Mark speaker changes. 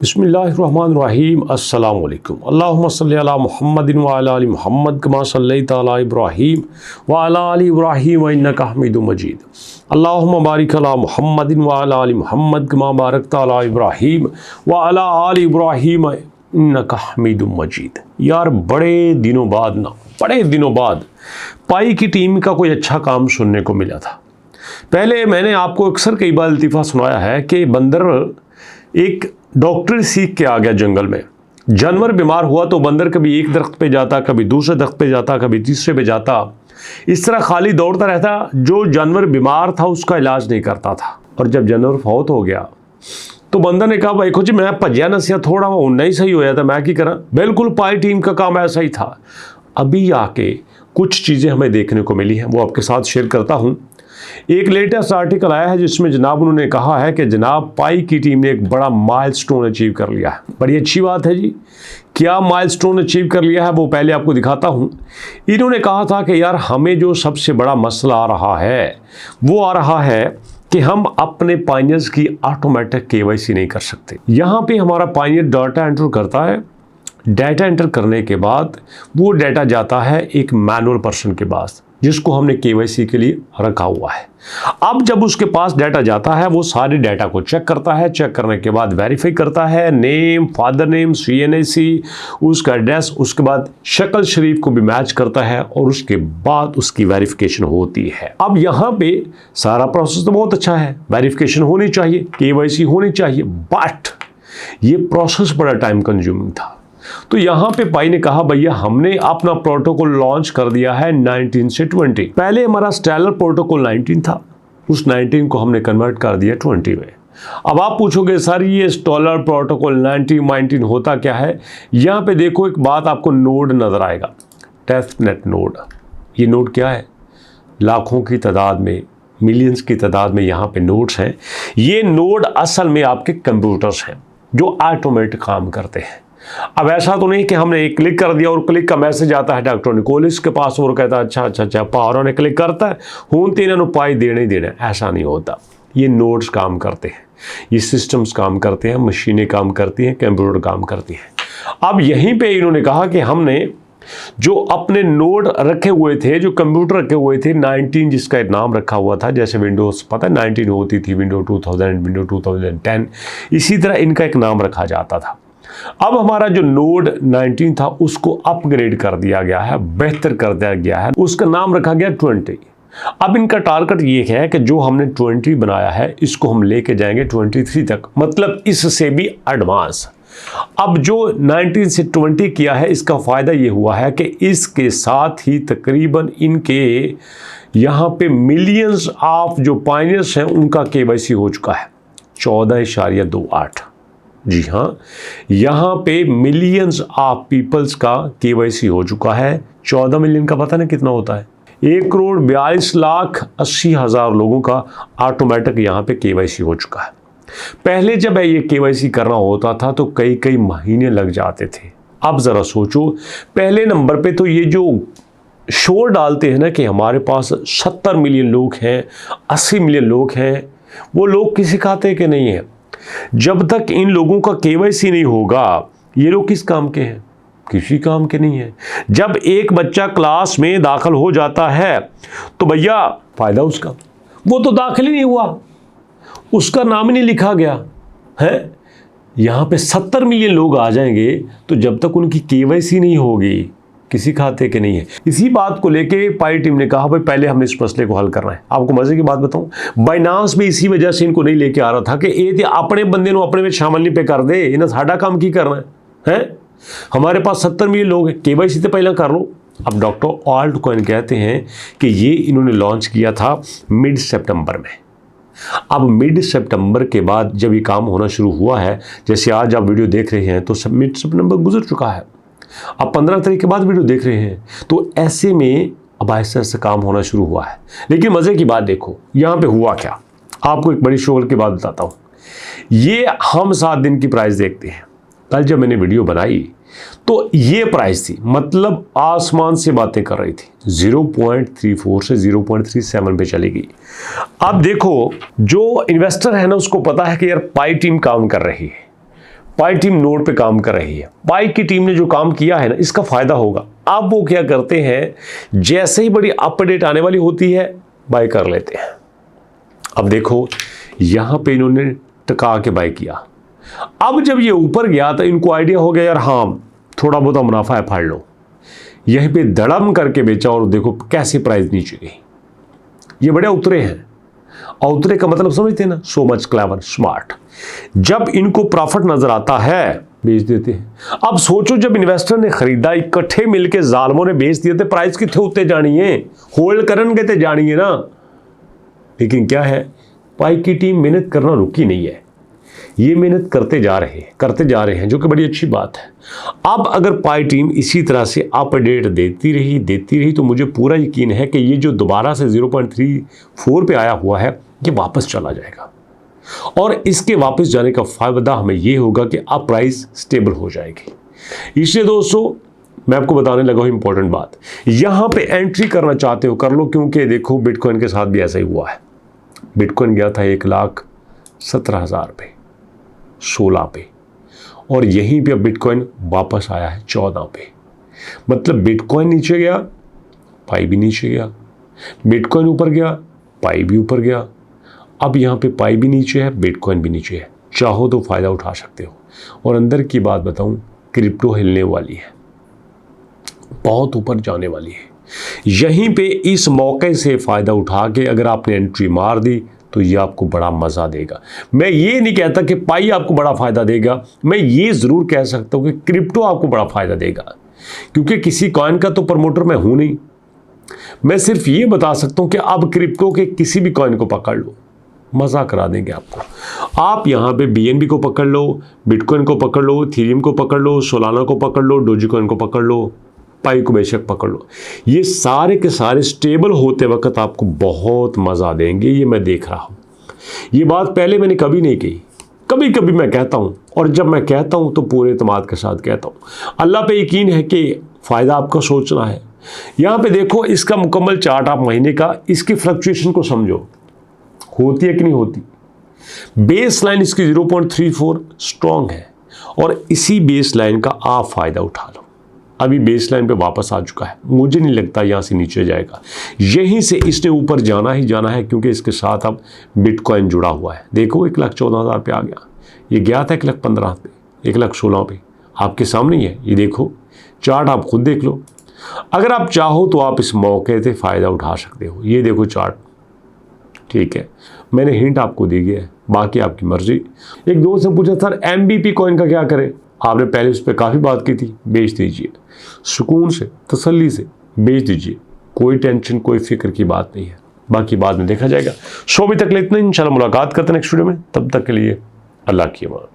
Speaker 1: बिस्मिल्लाहिर्रहमानिर्रहीम अस्सलामु अलैकुम अल्लाहुम्मा सल्लि अला मुहम्मदिन व अला आलि मुहम्मद कमा सल्लैता अला इब्राहीम व अला आलि इब्राहीम इन्नका हमीदुम मजीद अल्लाहुम्मा बारिक अला मुहम्मदिन व अला आलि मुहम्मद कमा बारकता अला इब्राहीम व अला आलि इब्राहीम इन्नका हमीदुम मजीद। यार बड़े दिनों बाद पाई की टीम का कोई अच्छा काम सुनने को मिला था। पहले मैंने आपको अक्सर कई बार लतीफ़ा सुनाया है कि बंदर एक डॉक्टरी सीख के आ गया जंगल में। जानवर बीमार हुआ तो बंदर कभी एक दरख्त पे जाता, कभी दूसरे दरख्त पे जाता, कभी तीसरे पे जाता। इस तरह खाली दौड़ता रहता। जो जानवर बीमार था उसका इलाज नहीं करता था। और जब जानवर फौत हो गया तो बंदर ने कहा भाई कुछ मैं भज्या नसिया थोड़ा नहीं सही होया था, मैं की करा। बिल्कुल पाई टीम का काम ऐसा ही था। अभी आके कुछ चीज़ें हमें देखने को मिली हैं, वो आपके साथ शेयर करता हूँ। एक लेटेस्ट आर्टिकल आया है जिसमें जनाब उन्होंने कहा है कि जनाब पाई की टीम ने एक बड़ा माइलस्टोन अचीव कर लिया है। बड़ी अच्छी बात है जी। क्या माइलस्टोन अचीव कर लिया है वो पहले आपको दिखाता हूँ। इन्होंने कहा था कि यार हमें जो सबसे बड़ा मसला आ रहा है वो आ रहा है कि हम अपने पाइनियर्स की ऑटोमेटिक केवाईसी नहीं कर सकते। यहाँ पे हमारा पाइनियर डाटा एंटर करता है। डाटा एंटर करने के बाद वो डाटा जाता है एक मैनुअल पर्सन के पास जिसको हमने केवाईसी के लिए रखा हुआ है। अब जब उसके पास डाटा जाता है वो सारे डाटा को चेक करता है। चेक करने के बाद वेरीफाई करता है, नेम, फादर नेम, CNAC, उसका एड्रेस, उसके बाद शक्ल शरीफ को भी मैच करता है और उसके बाद उसकी वेरिफिकेशन होती है। अब यहाँ पे सारा प्रोसेस तो बहुत अच्छा है, वेरिफिकेशन होनी चाहिए, केवाईसी होनी चाहिए, बट ये प्रोसेस बड़ा टाइम कंज्यूमिंग था। तो यहाँ पे पाई ने कहा भैया हमने अपना प्रोटोकॉल लॉन्च कर दिया है 19 से 20। पहले हमारा स्टेलर प्रोटोकॉल 19 था, उस 19 को हमने कन्वर्ट कर दिया 20 में। अब आप पूछोगे सर ये स्टेलर प्रोटोकॉल 19 होता क्या है। यहाँ पे देखो एक बात आपको नोड नजर आएगा, टेस्ट नेट नोड। ये नोड क्या है? लाखों की तादाद में, मिलियंस की तादाद में यहाँ पे नोड्स हैं। ये नोड असल में आपके कंप्यूटर्स हैं जो ऑटोमेटिक काम करते हैं। अब ऐसा तो नहीं कि हमने एक क्लिक कर दिया और क्लिक का मैसेज आता है डॉक्टर निकोलिस के पास और कहता है अच्छा पावर ने क्लिक करता है हूं तीनों पाई देने ही देना। ऐसा नहीं होता। ये नोड्स काम करते हैं, ये सिस्टम्स काम करते हैं, मशीनें काम करती हैं, कंप्यूटर काम करती हैं। अब यहीं पे इन्होंने कहा कि हमने जो अपने नोड रखे हुए थे, जो कंप्यूटर रखे हुए थे 19 जिसका नाम रखा हुआ था, जैसे विंडोज पता है 19 होती थी, विंडो 2000, विंडो 2010, इसी तरह इनका एक नाम रखा जाता था। अब हमारा जो नोड 19 था उसको अपग्रेड कर दिया गया है, बेहतर कर दिया गया है, उसका नाम रखा गया 20। अब इनका टारगेट ये है कि जो हमने 20 बनाया है इसको हम लेके जाएंगे 23 तक, मतलब इससे भी एडवांस। अब जो 19 से 20 किया है इसका फायदा ये हुआ है कि इसके साथ ही तकरीबन इनके यहाँ पे मिलियंस ऑफ जो पाइनियर्स हैं उनका केवाईसी हो चुका है 14.28। जी हाँ, यहाँ पे मिलियंस ऑफ पीपल्स का केवाईसी हो चुका है। 14 मिलियन का पता नहीं कितना होता है, 1,42,80,000 लोगों का ऑटोमेटिक यहाँ पे केवाईसी हो चुका है। पहले जब ये केवाईसी करना होता था तो कई महीने लग जाते थे। अब ज़रा सोचो, पहले नंबर पे तो ये जो शोर डालते हैं ना कि हमारे पास 70 मिलियन लोग हैं, 80 मिलियन लोग हैं, वो लोग किसी खाते के नहीं हैं। जब तक इन लोगों का केवाईसी नहीं होगा ये लोग किस काम के हैं? किसी काम के नहीं है। जब एक बच्चा क्लास में दाखिल हो जाता है तो भैया फायदा उसका, वो तो दाखिल ही नहीं हुआ, उसका नाम ही नहीं लिखा गया है। यहाँ पे 70 मिलियन लोग आ जाएंगे तो जब तक उनकी केवाईसी नहीं होगी किसी खाते के नहीं है। इसी बात को लेके पाई टीम ने कहा भाई पहले हमने इस मसले को हल करना है। आपको मजे की बात बताऊं, बाइनांस भी इसी वजह से इनको नहीं लेके आ रहा था कि ये अपने बंदे को अपने में शामिल नहीं पे कर दे, इन्हें साडा काम की करना है। हमारे पास 70 मिलियन लोग हैं, केवाईसी तो पहले कर लो। अब डॉक्टर ऑल्टकॉइन कहते हैं कि ये इन्होंने लॉन्च किया था मिड सितंबर में। अब मिड सितंबर के बाद जब ये काम होना शुरू हुआ है, जैसे आज आप वीडियो देख रहे हैं तो मिड सितंबर गुजर चुका है, अब 15 तारीख के बाद वीडियो देख रहे हैं, तो ऐसे में अब ऐसा काम होना शुरू हुआ है। लेकिन मजे की बात देखो यहाँ पे हुआ क्या, आपको एक बड़ी शोर की बात बताता हूँ। ये हम 7 दिन की प्राइस देखते हैं। कल जब मैंने वीडियो बनाई तो ये प्राइस थी, मतलब आसमान से बातें कर रही थी, 0.34 से 0.37 पे चली गई। अब देखो जो इन्वेस्टर है ना उसको पता है कि यार पाई टीम काम कर रही है, पाई टीम नोड पे काम कर रही है। पाई की टीम ने जो काम किया है ना, इसका फायदा होगा। अब वो क्या करते हैं, जैसे ही बड़ी अपडेट आने वाली होती है बाय कर लेते हैं। अब देखो यहां पे इन्होंने टका के बाय किया। अब जब ये ऊपर गया तो इनको आइडिया हो गया यार हाँ थोड़ा बहुत मुनाफा है, फाड़ लो। यहीं पे धड़म करके बेचा और देखो कैसे प्राइस नीचे गई। ये बड़े उतरे हैं, और उतरे का मतलब समझते हैं ना, सो मच क्लेवर स्मार्ट। जब इनको प्रॉफिट नजर आता है बेच देते हैं। अब सोचो जब इन्वेस्टर ने खरीदा, इकट्ठे मिलके जालमों ने बेच दिए थे, प्राइस कितने उतने जानी है, होल्ड करन गए थे जानी है ना। लेकिन क्या है, पाई की टीम मेहनत करना रुकी नहीं है, ये मेहनत करते जा रहे हैं, जो कि बड़ी अच्छी बात है। अब अगर पाई टीम इसी तरह से अपडेट देती रही तो मुझे पूरा यकीन है कि ये जो दोबारा से 0.34 पे आया हुआ है ये वापस चला जाएगा, और इसके वापस जाने का फायदा हमें ये होगा कि अब प्राइस स्टेबल हो जाएगी। इसलिए दोस्तों मैं आपको बताने लगा हूं इंपॉर्टेंट बात, यहां पे एंट्री करना चाहते हो कर लो, क्योंकि देखो बिटकॉइन के साथ भी ऐसा ही हुआ है। बिटकॉइन गया था 1,17,000 पे, 16 पे, और यहीं पे अब बिटकॉइन वापस आया है 14 पे। मतलब बिटकॉइन नीचे गया, पाई भी नीचे गया, बिटकॉइन ऊपर गया, पाई भी ऊपर गया। अब यहाँ पे पाई भी नीचे है, बिटकॉइन भी नीचे है। चाहो तो फायदा उठा सकते हो। और अंदर की बात बताऊं, क्रिप्टो हिलने वाली है, बहुत ऊपर जाने वाली है। यहीं पे इस मौके से फायदा उठा के अगर आपने एंट्री मार दी तो ये आपको बड़ा मजा देगा। मैं ये नहीं कहता कि पाई आपको बड़ा फायदा देगा, मैं ये जरूर कह सकता हूं कि क्रिप्टो आपको बड़ा फायदा देगा, क्योंकि किसी कॉइन का तो प्रमोटर मैं हूं नहीं। मैं सिर्फ ये बता सकता हूं कि अब क्रिप्टो के किसी भी कॉइन को पकड़ लो, मजा करा देंगे आपको। आप यहाँ पे BNB को पकड़ लो, बिटकॉइन को पकड़ लो, इथेरियम को पकड़ लो, सोलाना को पकड़ लो, डोजीकॉइन को पकड़ लो, पाई को बेशक पकड़ लो। ये सारे के सारे स्टेबल होते वक्त आपको बहुत मजा देंगे, ये मैं देख रहा हूं। ये बात पहले मैंने कभी नहीं कही, कभी कभी मैं कहता हूं, और जब मैं कहता हूं तो पूरे एतमाद के साथ कहता हूं। अल्लाह पे यकीन है कि फायदा आपका सोचना है। यहां पे देखो इसका मुकम्मल चार्ट आप महीने का, इसकी फ्लक्चुएशन को समझो, होती है कि नहीं होती। बेस लाइन इसकी 0.34 स्ट्रॉन्ग है, और इसी बेस लाइन का आप फायदा उठा लो। अभी बेस लाइन पे वापस आ चुका है, मुझे नहीं लगता यहाँ से नीचे जाएगा। यहीं से इसने ऊपर जाना ही जाना है, क्योंकि इसके साथ अब बिटकॉइन जुड़ा हुआ है। देखो 1,14,000 पे आ गया, ये गया था 1,15,000 पे, 1,16,000 पे, आपके सामने ही है। ये देखो चार्ट, आप खुद देख लो। अगर आप चाहो तो आप इस मौके से फ़ायदा उठा सकते हो। ये देखो चार्ट, ठीक है, मैंने हिंट आपको दी गया है, बाकी आपकी मर्जी। एक दोस्त ने पूछा सर MBP कॉइन का क्या करें, आपने पहले उस पर काफ़ी बात की थी। बेच दीजिए, सुकून से तसल्ली से बेच दीजिए, कोई टेंशन कोई फिक्र की बात नहीं है, बाकी बाद में देखा जाएगा। शो भी तक ले इतना, इंशाल्लाह मुलाकात करते हैं नेक्स्ट वीडियो में। तब तक के लिए अल्लाह की अमान।